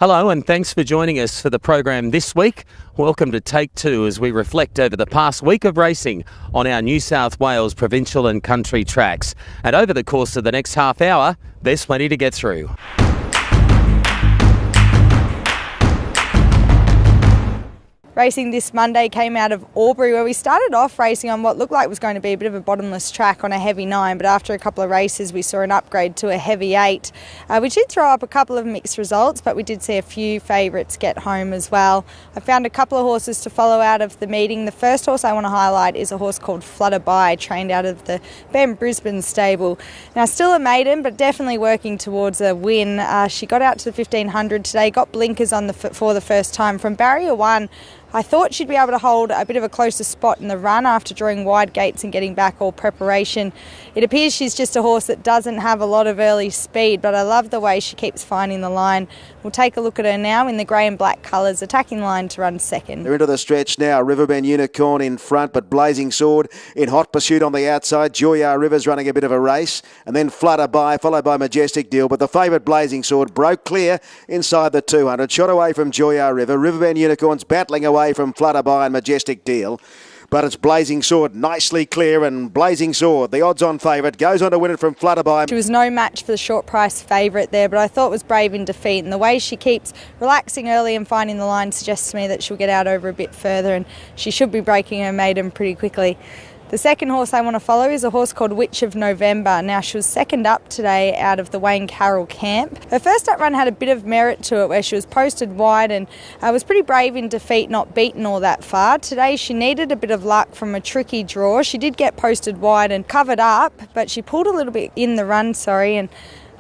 Hello and thanks for joining us for the program this week. Welcome to Take Two as we reflect over the past week of racing on our New South Wales provincial and country tracks. And over the course of the next half hour, there's plenty to get through. Racing this Monday came out of Albury, where we started off racing on what looked like was going to be a bit of a bottomless track on a heavy 9, but after a couple of races we saw an upgrade to a heavy 8. We did throw up a couple of mixed results, but we did see a few favourites get home as well. I found a couple of horses to follow out of the meeting. The first horse I want to highlight is a horse called Flutter By, trained out of the Ben Brisbane stable. Now still a maiden, but definitely working towards a win. She got out to the 1500 today, got blinkers on for the first time. From barrier 1, I thought she'd be able to hold a bit of a closer spot in the run after drawing wide gates and getting back all preparation. It appears she's just a horse that doesn't have a lot of early speed, but I love the way she keeps finding the line. We'll take a look at her now in the grey and black colours, attacking the line to run second. They're into the stretch now. Riverbend Unicorn in front, but Blazing Sword in hot pursuit on the outside. Joyar Rivers running a bit of a race, and then Flutter By, followed by Majestic Deal. But the favourite Blazing Sword broke clear inside the 200. Shot away from Joyar River. Riverbend Unicorn's battling away from Flutter By and Majestic Deal. But it's Blazing Sword nicely clear, and Blazing Sword, the odds-on favourite, goes on to win it from Flutter By. She was no match for the short price favourite there, but I thought was brave in defeat, and the way she keeps relaxing early and finding the line suggests to me that she'll get out over a bit further, and she should be breaking her maiden pretty quickly. The second horse I want to follow is a horse called Witch of November. Now, she was second up today out of the Wayne Carroll camp. Her first up run had a bit of merit to it, where she was posted wide and was pretty brave in defeat, not beaten all that far. Today she needed a bit of luck from a tricky draw. She did get posted wide and covered up, but she pulled a little bit in the run, and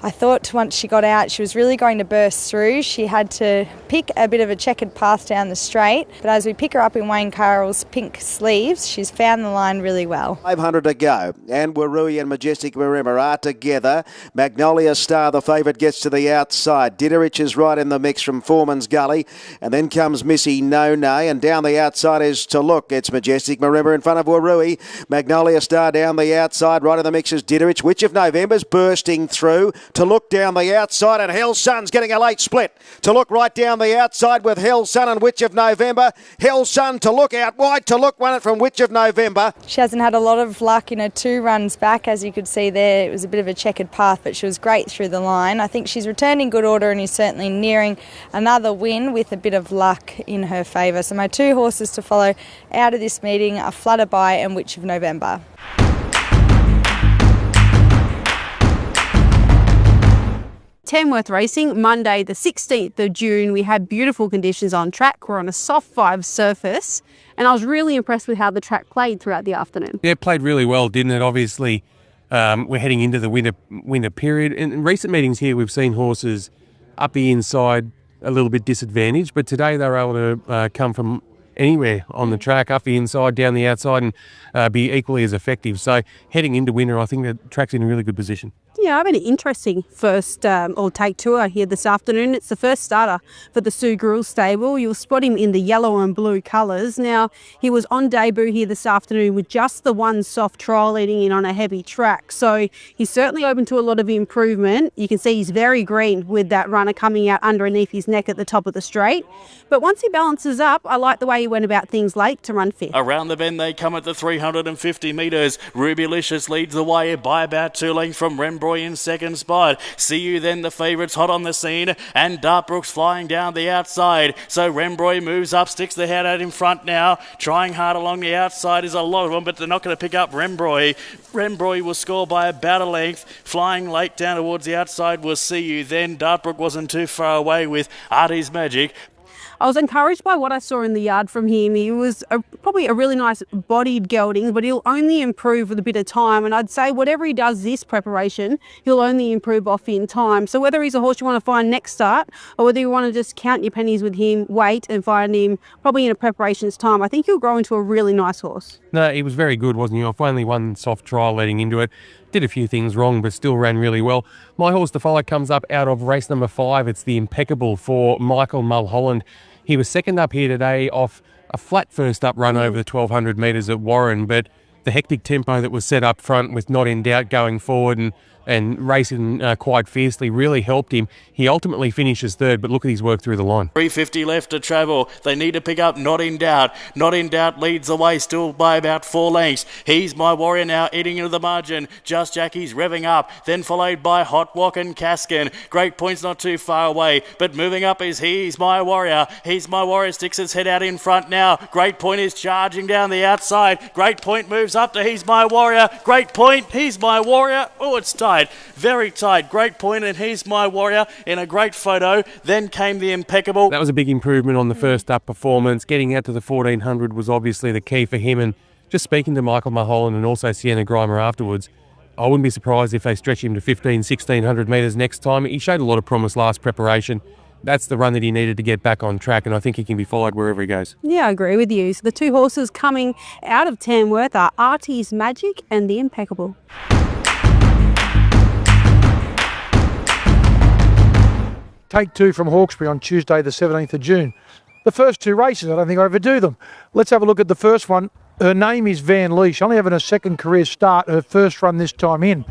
I thought once she got out she was really going to burst through. She had to pick a bit of a checkered path down the straight, but as we pick her up in Wayne Carroll's pink sleeves, she's found the line really well. 500 to go, and Warui and Majestic Marima are together. Magnolia Star, the favourite, gets to the outside. Ditterich is right in the mix from Foreman's Gully, and then comes Missy No Nay, and down the outside is To Look. It's Majestic Marima in front of Warui. Magnolia Star down the outside, right in the mix is Ditterich. Witch of November's bursting through. To Look down the outside, and Hell Sun's getting a late split. To Look right down the outside with Hell Sun and Witch of November. Hell Sun, To Look out wide. To Look won it from Witch of November. She hasn't had a lot of luck in her 2 runs back, as you could see there. It was a bit of a checkered path, but she was great through the line. I think she's returned in good order and is certainly nearing another win with a bit of luck in her favour. So my 2 horses to follow out of this meeting are Flutter By and Witch of November. Tamworth Racing, Monday the 16th of June. We had beautiful conditions on track. We're on a soft 5 surface, and I was really impressed with how the track played throughout the afternoon. Yeah, it played really well, didn't it? Obviously, we're heading into the winter period. In recent meetings here, we've seen horses up the inside a little bit disadvantaged, but today they were able to come from anywhere on the track, up the inside, down the outside, and be equally as effective. So heading into winter, I think the track's in a really good position. Yeah, I've had an interesting first or take tour here this afternoon. It's the first starter for the Sue Gruhl stable. You'll spot him in the yellow and blue colours. Now, he was on debut here this afternoon with just the one soft trial leading in on a heavy track. So he's certainly open to a lot of improvement. You can see he's very green with that runner coming out underneath his neck at the top of the straight. But once he balances up, I like the way he went about things late to run fifth. Around the bend they come at the 350 metres. Rubylicious leads the way by about 2 lengths from Rembrandt in second spot. See You Then, the favourites hot on the scene, and Dartbrook's flying down the outside. So Rembrandt moves up, sticks the head out in front now, trying hard along the outside is a lot of them, but they're not going to pick up Rembrandt. Rembrandt will score by about a length. Flying late down towards the outside was See You Then. Dartbrook wasn't too far away with Artie's Magic. I was encouraged by what I saw in the yard from him. He was probably a really nice bodied gelding, but he'll only improve with a bit of time. And I'd say whatever he does this preparation, he'll only improve off in time. So whether he's a horse you want to find next start, or whether you want to just count your pennies with him, wait and find him probably in a preparation's time, I think he'll grow into a really nice horse. No, he was very good, wasn't he? Off only one soft trial leading into it. Did a few things wrong, but still ran really well. My horse to follow comes up out of race number 5. It's the Impeccable for Michael Mulholland. He was second up here today off a flat first up run over the 1,200 metres at Warren, but the hectic tempo that was set up front with Not in Doubt going forward and and racing quite fiercely really helped him. He ultimately finishes third, but look at his work through the line. 350 left to travel. They need to pick up Not in Doubt. Not in Doubt leads the way still by about 4 lengths. He's My Warrior now eating into the margin. Just Jackie's revving up, then followed by Hot Walk and Caskin. Great Point's not too far away, but moving up is He's My Warrior. He's My Warrior sticks his head out in front now. Great Point is charging down the outside. Great Point moves up to He's My Warrior. Great Point, He's My Warrior. Oh, it's tight. Very tight. Great Point and He's My Warrior in a great photo. Then came the Impeccable. That was a big improvement on the first up performance. Getting out to the 1400 was obviously the key for him, and just speaking to Michael Mulholland and also Sienna Grimer afterwards, I wouldn't be surprised if they stretch him to 1600 metres next time. He showed a lot of promise last preparation. That's the run that he needed to get back on track, and I think he can be followed wherever he goes. Yeah, I agree with you. So the two horses coming out of Tamworth are Artie's Magic and the Impeccable. Take two from Hawkesbury on Tuesday the 17th of June. The first two races, I don't think I overdo them. Let's have a look at the first one. Her name is Van Lee. She's only having a second career start, her first run this time in.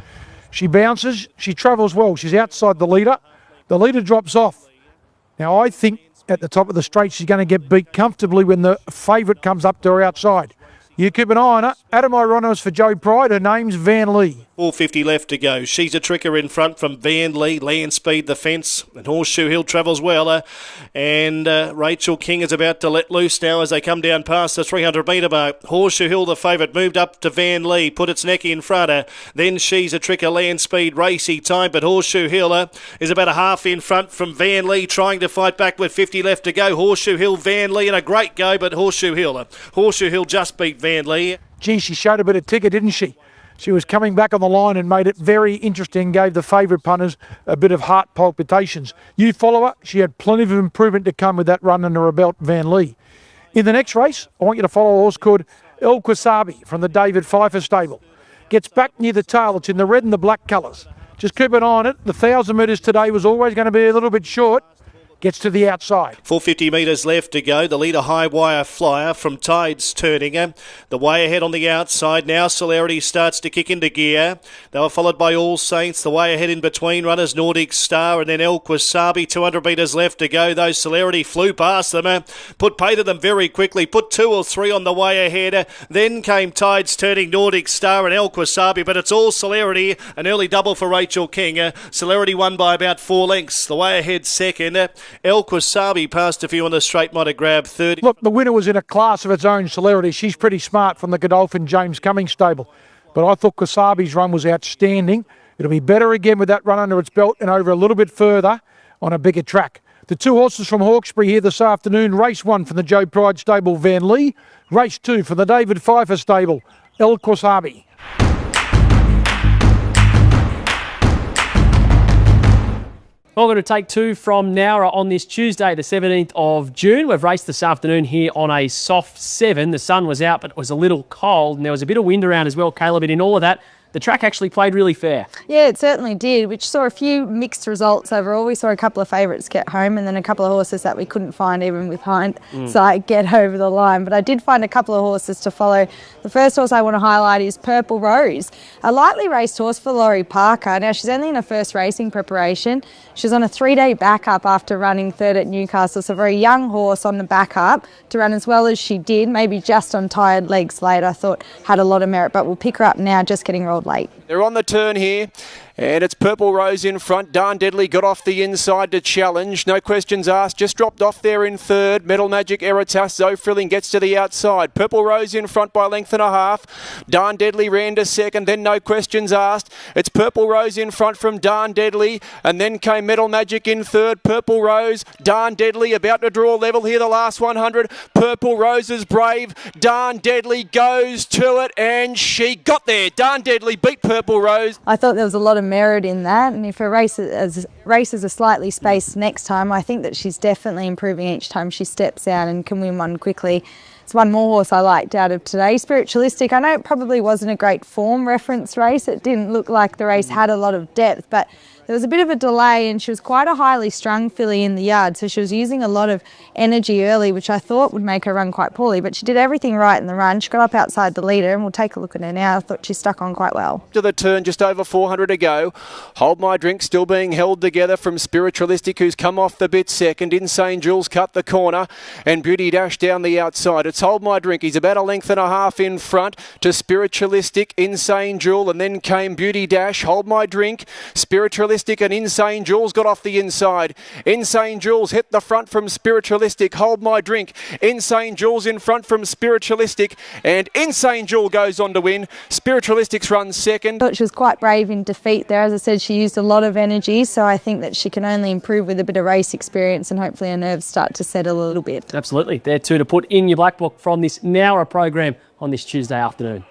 She bounces, she travels well. She's outside the leader. The leader drops off. Now I think at the top of the straight she's going to get beat comfortably when the favourite comes up to her outside. You keep an eye on her. Adam Ironos for Joe Pride. Her name's Van Lee. 450 left to go. She's a tricker in front from Van Lee. Land Speed the fence. And Horseshoe Hill travels well. And Rachel King is about to let loose now as they come down past the 300 metre mark. Horseshoe Hill, the favourite, moved up to Van Lee. Put its neck in front. Then She's a Tricker, Land Speed, Racy Time. But Horseshoe Hill is about a half in front from Van Lee, trying to fight back with 50 left to go. Horseshoe Hill, Van Lee, and a great go, but Horseshoe Hill. Horseshoe Hill just beat Van Lee. Gee, she showed a bit of ticker, didn't she? She was coming back on the line and made it very interesting, gave the favourite punters a bit of heart palpitations. You follow her, she had plenty of improvement to come with that run under her belt, Van Lee. In the next race, I want you to follow a horse called El Kwasabi from the David Pfeiffer stable. Gets back near the tail, it's in the red and the black colours. Just keep an eye on it. The 1,000 metres today was always going to be a little bit short. Gets to the outside. 450 metres left to go. The leader, High Wire Flyer from Tides turning. The way ahead on the outside. Now Celerity starts to kick into gear. They were followed by All Saints. The way ahead in between runners, Nordic Star and then El Kwasabi. 200 metres left to go. Those Celerity flew past them. Put pay to them very quickly. Put 2 or 3 on the way ahead. Then came Tides turning, Nordic Star and El Kwasabi. But it's all Celerity. An early double for Rachel King. Celerity won by about 4 lengths. The way ahead second. El Kwasabi passed a few on the straight, might have grabbed third. Look, the winner was in a class of its own, Celerity. She's pretty smart from the Godolphin James Cummings stable. But I thought Kwasabi's run was outstanding. It'll be better again with that run under its belt and over a little bit further on a bigger track. The two horses from Hawkesbury here this afternoon. Race 1 from the Joe Pride stable, Van Lee. Race 2 from the David Pfeiffer stable, El Kwasabi. Well, we're going to take two from Nowra on this Tuesday, the 17th of June. We've raced this afternoon here on a soft 7. The sun was out, but it was a little cold, and there was a bit of wind around as well, Caleb. But in all of that, the track actually played really fair. Yeah, it certainly did, which saw a few mixed results overall. We saw a couple of favourites get home and then a couple of horses that we couldn't find even with hindsight get over the line. But I did find a couple of horses to follow. The first horse I want to highlight is Purple Rose, a lightly raced horse for Laurie Parker. Now, she's only in her first racing preparation. She's on a 3-day backup after running third at Newcastle. So a very young horse on the backup to run as well as she did, maybe just on tired legs late. I thought had a lot of merit, but we'll pick her up now, just getting rolled late. They're on the turn here. And it's Purple Rose in front. Darn Deadly got off the inside to challenge. No questions asked. Just dropped off there in third. Metal Magic, Eritas, Zoe Frilling gets to the outside. Purple Rose in front by length and a half. Darn Deadly ran to second. Then no questions asked. It's Purple Rose in front from Darn Deadly. And then came Metal Magic in third. Purple Rose. Darn Deadly about to draw level here the last 100. Purple Rose is brave. Darn Deadly goes to it. And she got there. Darn Deadly beat Purple Rose. I thought there was a lot of merit in that, and if her races are slightly spaced next time, I think that she's definitely improving each time she steps out and can win one quickly. It's one more horse I liked out of today, Spiritualistic. I know it probably wasn't a great form reference race. It didn't look like the race had a lot of depth, but there was a bit of a delay, and she was quite a highly strung filly in the yard, so she was using a lot of energy early, which I thought would make her run quite poorly, but she did everything right in the run. She got up outside the leader, and we'll take a look at her now. I thought she stuck on quite well. To the turn, just over 400 to go. Hold My Drink still being held together from Spiritualistic, who's come off the bit second. Insane Jules cut the corner, and Beauty Dash down the outside. It's Hold My Drink. He's about a length and a half in front to Spiritualistic, Insane Jewel, and then came Beauty Dash. Hold My Drink, Spiritualistic and Insane Jules got off the inside. Insane Jules hit the front from Spiritualistic. Hold My Drink, Insane Jules in front from Spiritualistic, and Insane Jewel goes on to win. Spiritualistic's run second. I thought she was quite brave in defeat there. As I said, she used a lot of energy, so I think that she can only improve with a bit of race experience, and hopefully her nerves start to settle a little bit. Absolutely. There too to put in your black book from this Nowra program on this Tuesday afternoon.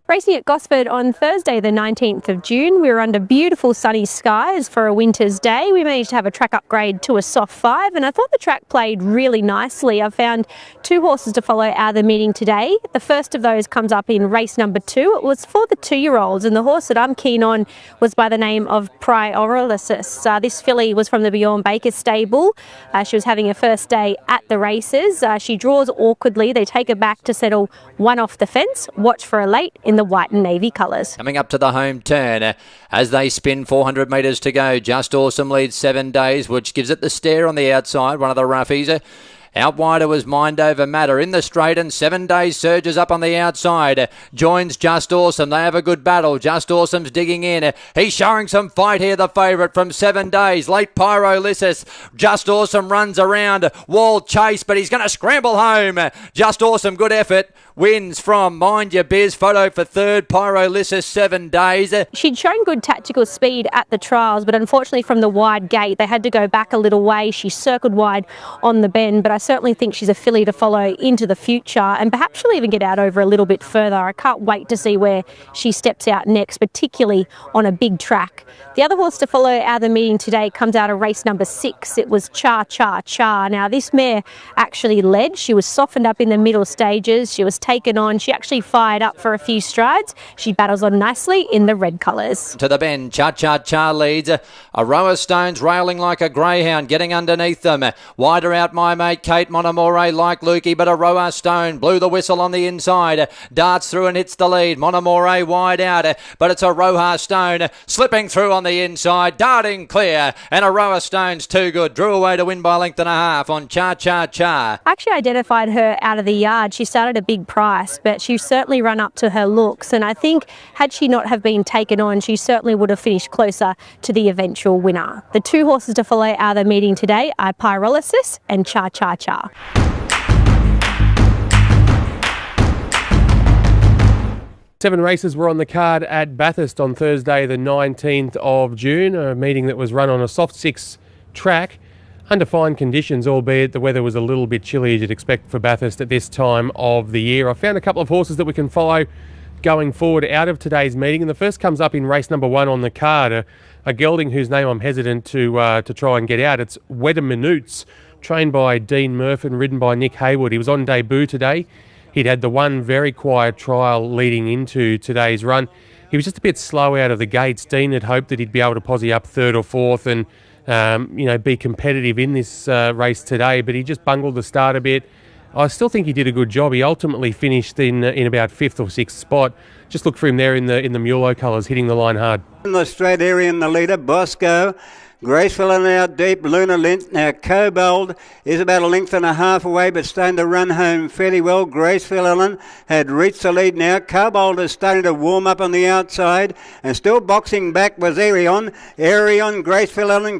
Racing at Gosford on Thursday the 19th of June. We were under beautiful sunny skies for a winter's day. We managed to have a track upgrade to a soft 5, and I thought the track played really nicely. I found 2 horses to follow out of the meeting today. The first of those comes up in race number 2. It was for the 2-year-olds, and the horse that I'm keen on was by the name of Prioralysis. This filly was from the Bjorn Baker stable. She was having her first day at the races. She draws awkwardly. They take her back to settle one off the fence. Watch for a late in the white and navy colours. Coming up to the home turn as they spin, 400 metres to go. Just Awesome leads 7 days, which gives it the stare on the outside. One of the roughies. Out wider was Mind Over Matter in the straight, and 7 days surges up on the outside. Joins Just Awesome. They have a good battle. Just Awesome's digging in. He's showing some fight here, the favourite from 7 days. Late Pyrolysis. Just Awesome runs around. Wall chase, but he's going to scramble home. Just Awesome, good effort. Wins from Mind Your Biz. Photo for third. Pyrolysis, 7 days. She'd shown good tactical speed at the trials, but unfortunately from the wide gate, they had to go back a little way. She circled wide on the bend, but I certainly think she's a filly to follow into the future, and perhaps she'll even get out over a little bit further. I can't wait to see where she steps out next, particularly on a big track. The other horse to follow out of the meeting today comes out of race number 6. It was Cha Cha Cha. Now this mare actually led. She was softened up in the middle stages. She was taken on. She actually fired up for a few strides. She battles on nicely in the red colours. To the bend, Cha Cha Cha leads. A row of stones railing like a greyhound, getting underneath them. Wider out my mate Kate Monomore like Lukey, but a Roa Stone blew the whistle on the inside. Darts through and hits the lead. Monomore wide out, but it's a Roha Stone slipping through on the inside, darting clear, and a Roa Stone's too good. Drew away to win by a length and a half on Cha Cha Cha. I actually identified her out of the yard. She started a big price, but she certainly run up to her looks, and I think had she not have been taken on, she certainly would have finished closer to the eventual winner. The 2 horses to follow out of the meeting today are Pyrolysis and Cha Cha Cha. Seven races were on the card at Bathurst on Thursday the 19th of June, a meeting that was run on a soft 6 track under fine conditions, albeit the weather was a little bit chilly as you'd expect for Bathurst at this time of the year. I found a couple of horses that we can follow going forward out of today's meeting, and the first comes up in race number 1 on the card, a gelding whose name I'm hesitant to try and get out. It's Wedder Minutes, trained by Dean Murphy and ridden by Nick Haywood. He was on debut today. He'd had the one very quiet trial leading into today's run. He was just a bit slow out of the gates. Dean had hoped that he'd be able to posse up 3rd or 4th and be competitive in this race today, but he just bungled the start a bit. I still think he did a good job. He ultimately finished in about 5th or 6th spot. Just look for him there in the Mulo colours, hitting the line hard. In the straight area in the leader, Bosco. Graceful and out deep, Luna Lint. Now Kobold is about a length and a half away, but starting to run home fairly well. Graceful Ellen had reached the lead now. Kobold is starting to warm up on the outside, and still boxing back was Arion. Arion, Graceful Ellen,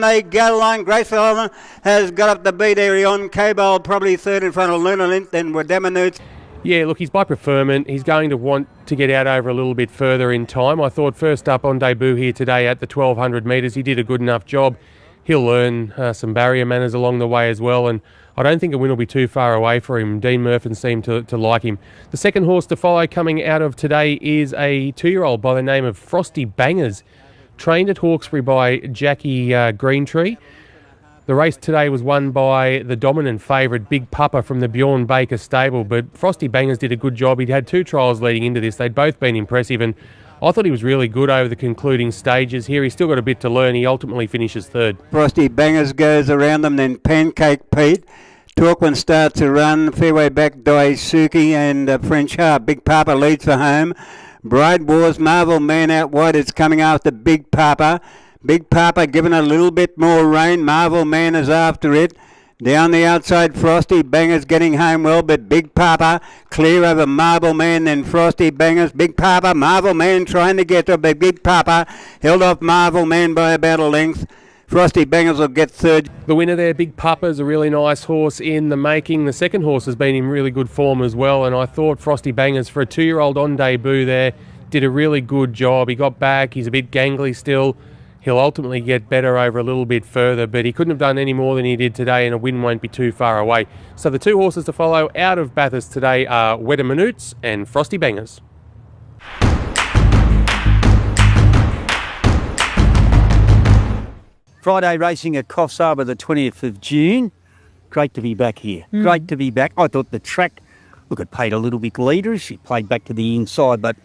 they go line. Graceful Ellen has got up to beat Arion. Kobold probably 3rd in front of Luna Lint, then Wadamanuts. Yeah, look, he's by preferment. He's going to want to get out over a little bit further in time. I thought first up on debut here today at the 1200 metres, he did a good enough job. He'll learn some barrier manners along the way as well, and I don't think a win will be too far away for him. Dean Murphy seemed to like him. The second horse to follow coming out of today is a 2-year-old by the name of Frosty Bangers, trained at Hawkesbury by Jackie Greentree. The race today was won by the dominant favourite, Big Papa from the Bjorn Baker stable, but Frosty Bangers did a good job. He'd had 2 trials leading into this. They'd both been impressive, and I thought he was really good over the concluding stages here. He's still got a bit to learn. He ultimately finishes 3rd. Frosty Bangers goes around them, then Pancake Pete. Torquin starts to run. Fairway back, Daisuke and French Harp. Big Papa leads for home. Bride Wars, Marvel Man out wide. It's coming after Big Papa. Big Papa giving a little bit more rain. Marvel Man is after it. Down the outside, Frosty Bangers getting home well, but Big Papa clear over Marble Man, then Frosty Bangers. Big Papa, Marvel Man trying to get to, but Big Papa held off Marvel Man by about a length. Frosty Bangers will get 3rd. The winner there, Big Papa, is a really nice horse in the making. The second horse has been in really good form as well, and I thought Frosty Bangers, for a 2-year-old on debut there, did a really good job. He got back. He's a bit gangly still. He'll ultimately get better over a little bit further, but he couldn't have done any more than he did today, and a win won't be too far away. So the 2 horses to follow out of Bathurst today are Wetter Minutes and Frosty Bangers. Friday racing at Coffs Harbour the 20th of June. Great to be back here. Great to be back. I thought the track, look, it played a little bit leaderish. It played back to the inside, but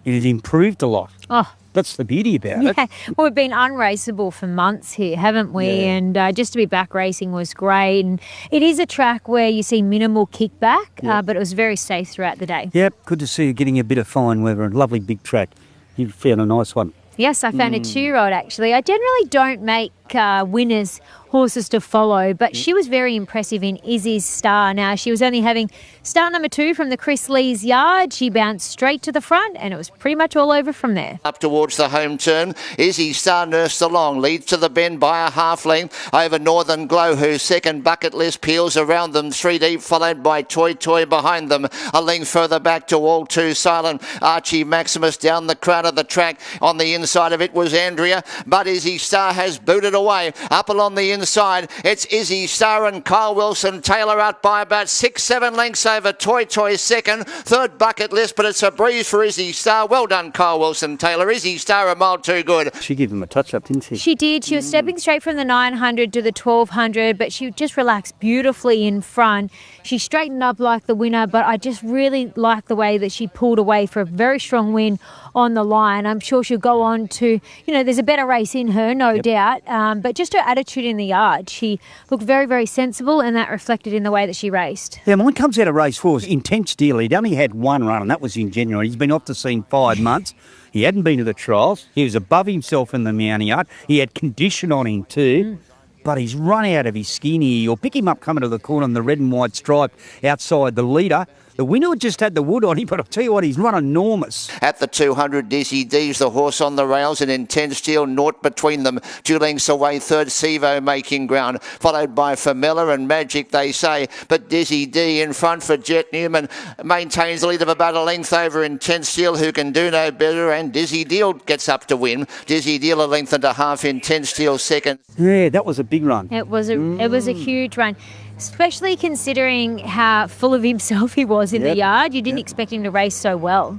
it has improved a lot. Oh, that's the beauty about it. Well, we've been unraceable for months here, haven't we? Yeah. And just to be back racing was great. And it is a track where you see minimal kickback, but it was very safe throughout the day. Yep, good to see you getting a bit of fine weather and lovely big track. You found a nice one. Yes, I found a 2-year-old actually. I generally don't make winners horses to follow, but she was very impressive in Izzy's Star. Now, she was only having start number 2 from the Chris Lee's yard. She bounced straight to the front, and it was pretty much all over from there. Up towards the home turn, Izzy's Star nursed along, leads to the bend by a half length over Northern Glow, whose second bucket list peels around them 3 deep, followed by Toy Toy behind them. A length further back to All Too Silent, Archie Maximus down the crown of the track. On the inside of it was Andrea, but Izzy Star has booted away. Up along the inside, it's Izzy Star and Kyle Wilson Taylor out by about 6-7 lengths over Toy Toy second. 3rd bucket list, but it's a breeze for Izzy Star. Well done, Kyle Wilson Taylor. Izzy Star a mile too good. She gave him a touch-up, didn't she? She did. She was stepping straight from the 900 to the 1200, but she just relaxed beautifully in front. She straightened up like the winner, but I just really like the way that she pulled away for a very strong win on the line. I'm sure she'll go on to, there's a better race in her, no doubt, but just her attitude in the yard. She looked very, very sensible, and that reflected in the way that she raced. Yeah, mine comes out of race 4. Intense Deal. He'd only had 1 run, and that was in January. He's been off the scene 5 months. He hadn't been to the trials. He was above himself in the Mountie Yard. He had condition on him too. But he's run out of his skin here. You'll pick him up coming to the corner on the red and white stripe outside the leader. The winner just had the wood on him, but I'll tell you what, he's run enormous. At the 200, Dizzy D's the horse on the rails, and Intense Steel, naught between them. 2 lengths away, 3rd, Sevo making ground, followed by Famella and Magic, they say. But Dizzy D in front for Jet Newman maintains the lead of about a length over Intense Steel, who can do no better, and Dizzy Deal gets up to win. Dizzy Deal a length and a half, Intense Steel second. Yeah, that was a big run. It was a huge run. Especially considering how full of himself he was in the yard. You didn't expect him to race so well.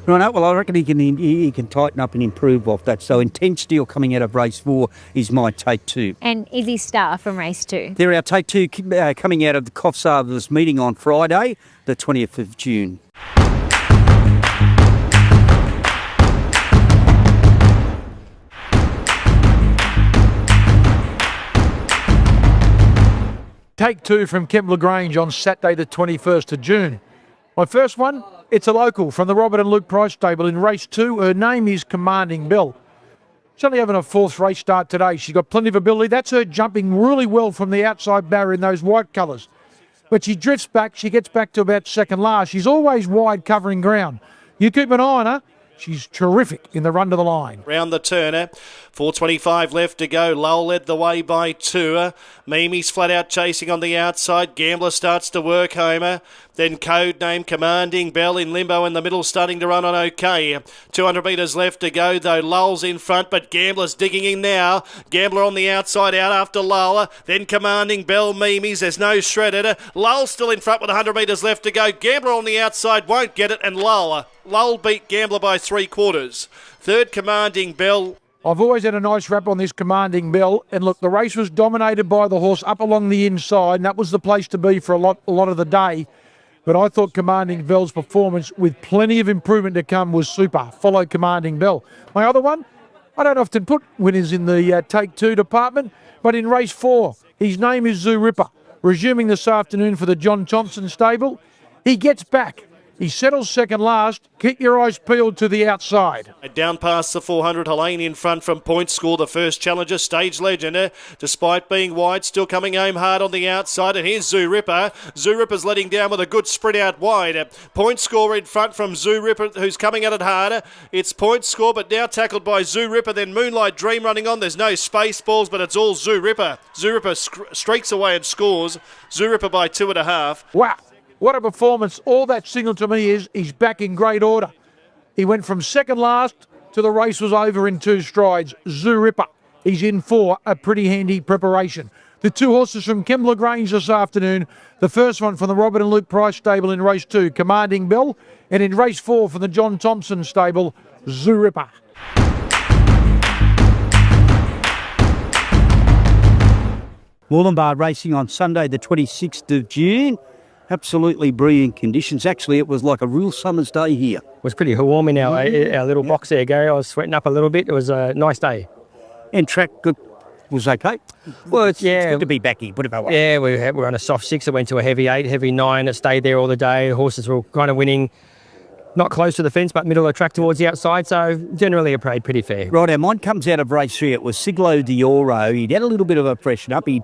Right, well, I reckon he can tighten up and improve off that. So Intense Steel coming out of race 4 is my take 2. And Izzy Star from race 2. They're our take 2 coming out of the Coffs Harbour's meeting on Friday, the 20th of June. Take 2 from Kemp Lagrange on Saturday the 21st of June. My first one, it's a local from the Robert and Luke Price stable in race 2. Her name is Commanding Bell. She's only having a 4th race start today. She's got plenty of ability. That's her jumping really well from the outside barrier in those white colours. But she drifts back. She gets back to about second last. She's always wide covering ground. You keep an eye on her. She's terrific in the run to the line. Round the turner, 4.25 left to go. Lowell led the way by 2. Mimi's flat out chasing on the outside. Gambler starts to work Homer. Then Codename Commanding Bell in limbo in the middle, starting to run on okay. 200 metres left to go though. Lowell's in front, but Gambler's digging in now. Gambler on the outside, out after Lowell. Then Commanding Bell, Mimi's. There's no shredded. Lowell still in front with 100 metres left to go. Gambler on the outside won't get it, and Lowell beat Gambler by 3/4. 3rd, Commanding Bell. I've always had a nice rap on this Commanding Bell, and look, the race was dominated by the horse up along the inside, and that was the place to be for a lot of the day. But I thought Commanding Bell's performance, with plenty of improvement to come, was super. Follow Commanding Bell. My other one, I don't often put winners in the Take Two department, but in race 4, his name is Zoo Ripper, resuming this afternoon for the John Thompson stable. He gets back. He settles second last. Keep your eyes peeled to the outside. Down past the 400, Helene in front from Point Score, the first challenger, stage legend. Despite being wide, still coming home hard on the outside. And here's Zoo Ripper. Zoo Ripper's letting down with a good sprint out wide. Point Score in front from Zoo Ripper, who's coming at it hard. It's Point Score, but now tackled by Zoo Ripper. Then Moonlight Dream running on. There's no space balls, but it's all Zoo Ripper. Zoo Ripper streaks away and scores. Zoo Ripper by 2.5. Wow. What a performance. All that signal to me is he's back in great order. He went from second last to the race was over in 2 strides. Zoo Ripper, he's in for a pretty handy preparation. The 2 horses from Kembla Grange this afternoon. The first one from the Robert and Luke Price stable in race 2, Commanding Bell. And in race 4 from the John Thompson stable, Zoo Ripper. Wollumbar racing on Sunday the 26th of June. Absolutely brilliant conditions. Actually, it was like a real summer's day here. It was pretty warm in our little box there, Gary. I was sweating up a little bit. It was a nice day. And track was okay. Well, it's good to be back here. Put it that way. Yeah, we were on a soft 6. It went to a heavy 8, heavy 9. It stayed there all the day. Horses were kind of winning. Not close to the fence, but middle of the track towards the outside, so generally it played pretty fair. Right, mine comes out of race 3. It was Siglo Dioro. He'd had a little bit of a freshen up. He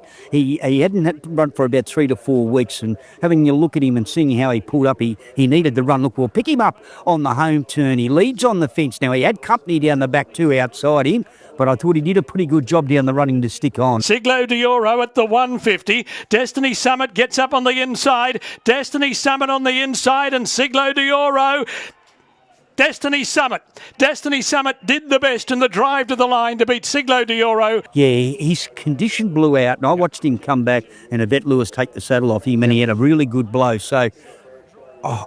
hadn't had to run for about 3 to 4 weeks, and having a look at him and seeing how he pulled up, he needed the run. Look, we'll pick him up on the home turn. He leads on the fence. Now, he had company down the back too outside him, but I thought he did a pretty good job down the running to stick on. Siglo Dioro at the 150. Destiny Summit gets up on the inside. Destiny Summit on the inside, and Siglo Dioro. Destiny Summit did the best in the drive to the line to beat Siglo Dioro. Yeah, his condition blew out, and I watched him come back and Yvette Lewis take the saddle off him, and he had a really good blow. So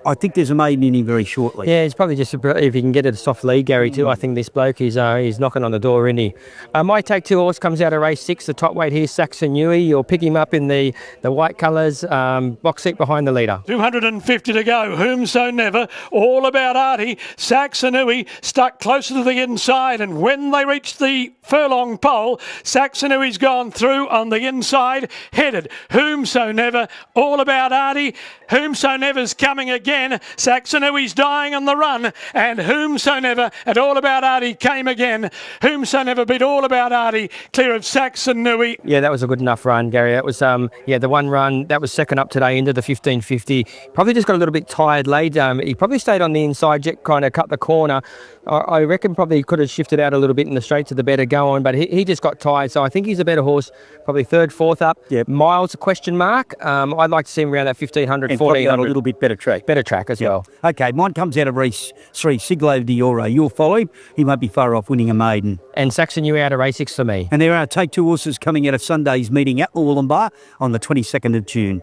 I think there's a maiden in him very shortly. Yeah, it's probably just if he can get a soft lead, Gary, too. I think this bloke, he's knocking on the door, isn't he? My Take Two horse comes out of race 6, the top weight here, Saxon Nui. You'll pick him up in the white colours, box seat behind the leader. 250 to go. Whomsoever, all about Artie. Saxon Nui stuck closer to the inside, and when they reached the furlong pole, Saxon Nui's gone through on the inside, headed. Whomsoever, all about Artie. Whomsoever's coming again. Saxon Nui's dying on the run, and Whomsoever at All About Artie came again. Whomsoever beat All About Artie clear of Saxon Nui. Yeah, that was a good enough run, Gary. That was the one run that was second up today into the 1550. Probably just got a little bit tired late. He probably stayed on the inside, jet kind of cut the corner. I reckon probably could have shifted out a little bit in the straight to the better going, but he just got tired. So I think he's a better horse, probably 3rd, 4th up. Yep. Miles, a question mark. I'd like to see him around that 1500, and 1400. A little bit better track. Better track as well. Okay, mine comes out of race 3, Siglo Dioro. You'll follow him. He won't be far off winning a maiden. And Saxon Nui out of race 6 for me. And there are Take Two horses coming out of Sunday's meeting at Wollumbar on the 22nd of June.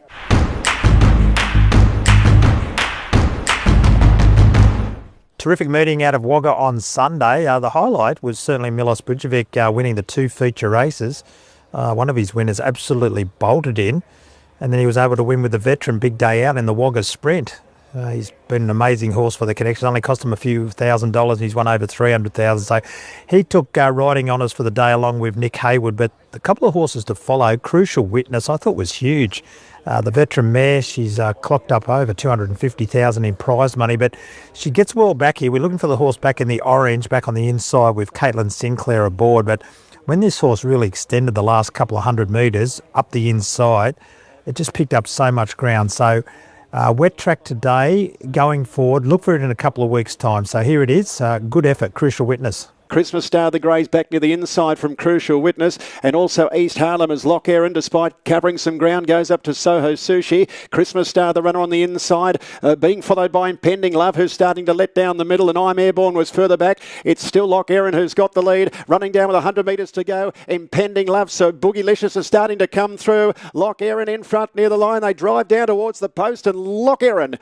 Terrific meeting out of Wagga on Sunday. The highlight was certainly Milos Bujovic winning the 2 feature races. One of his winners absolutely bolted in, and then he was able to win with the veteran Big Day Out in the Wagga Sprint. He's been an amazing horse for the connection. Only cost him a few $1,000s, and he's won over $300,000. So he took riding honours for the day along with Nick Hayward. But the couple of horses to follow, Crucial Witness, I thought was huge. The veteran mare, she's clocked up over $250,000 in prize money, but she gets well back here. We're looking for the horse back in the orange, back on the inside with Caitlin Sinclair aboard. But when this horse really extended the last couple of 100 metres up the inside, it just picked up so much ground. So wet track today, going forward, look for it in a couple of weeks' time. So here it is, good effort, Crucial Witness. Christmas Star, the Greys back near the inside from Crucial Witness, and also East Harlem as Lock Erin, despite covering some ground, goes up to Soho Sushi. Christmas Star, the runner on the inside, being followed by Impending Love, who's starting to let down the middle, and I'm Airborne was further back. It's still Lock Erin who's got the lead, running down with 100 metres to go. Impending Love, so Boogylicious is starting to come through. Lock Erin in front near the line. They drive down towards the post, and Lock Erin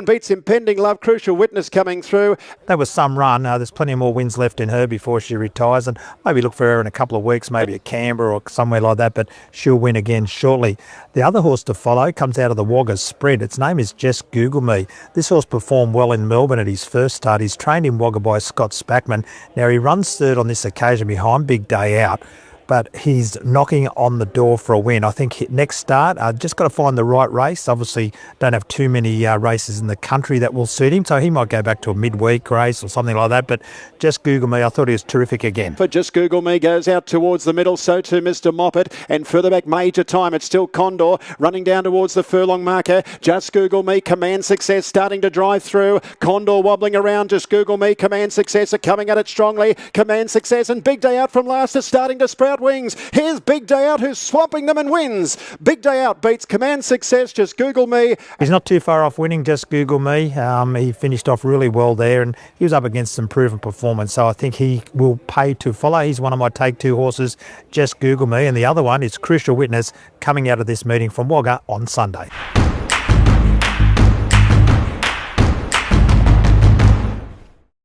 beats Impending Love. Crucial Witness coming through. That was some run. There's plenty more wins left in her before she retires, and maybe look for her in a couple of weeks, maybe at Canberra or somewhere like that, but she'll win again shortly. The other horse to follow comes out of the Wagga Spread. Its name is Just Google Me. This horse performed well in Melbourne at his first start. He's trained in Wagga by Scott Spackman. Now, he runs third on this occasion behind Big Day Out, but he's knocking on the door for a win. I think next start, just got to find the right race. Obviously, don't have too many races in the country that will suit him, so he might go back to a midweek race or something like that. But Just Google Me, I thought he was terrific again. For Just Google Me goes out towards the middle, so too Mr. Moppet, and further back Major Time. It's still Condor running down towards the furlong marker. Just Google Me, Command Success starting to drive through. Condor wobbling around. Just Google Me, Command Success are coming at it strongly. Command Success and Big Day Out from last is starting to sprout wings. Here's Big Day Out who's swamping them and wins. Big Day Out beats Command Success. Just Google Me. He's not too far off winning Just Google Me. He finished off really well there, and he was up against some proven performance, so I think he will pay to follow. He's one of my Take Two horses, Just Google Me, and the other one is Crucial Witness, coming out of this meeting from Wagga on Sunday.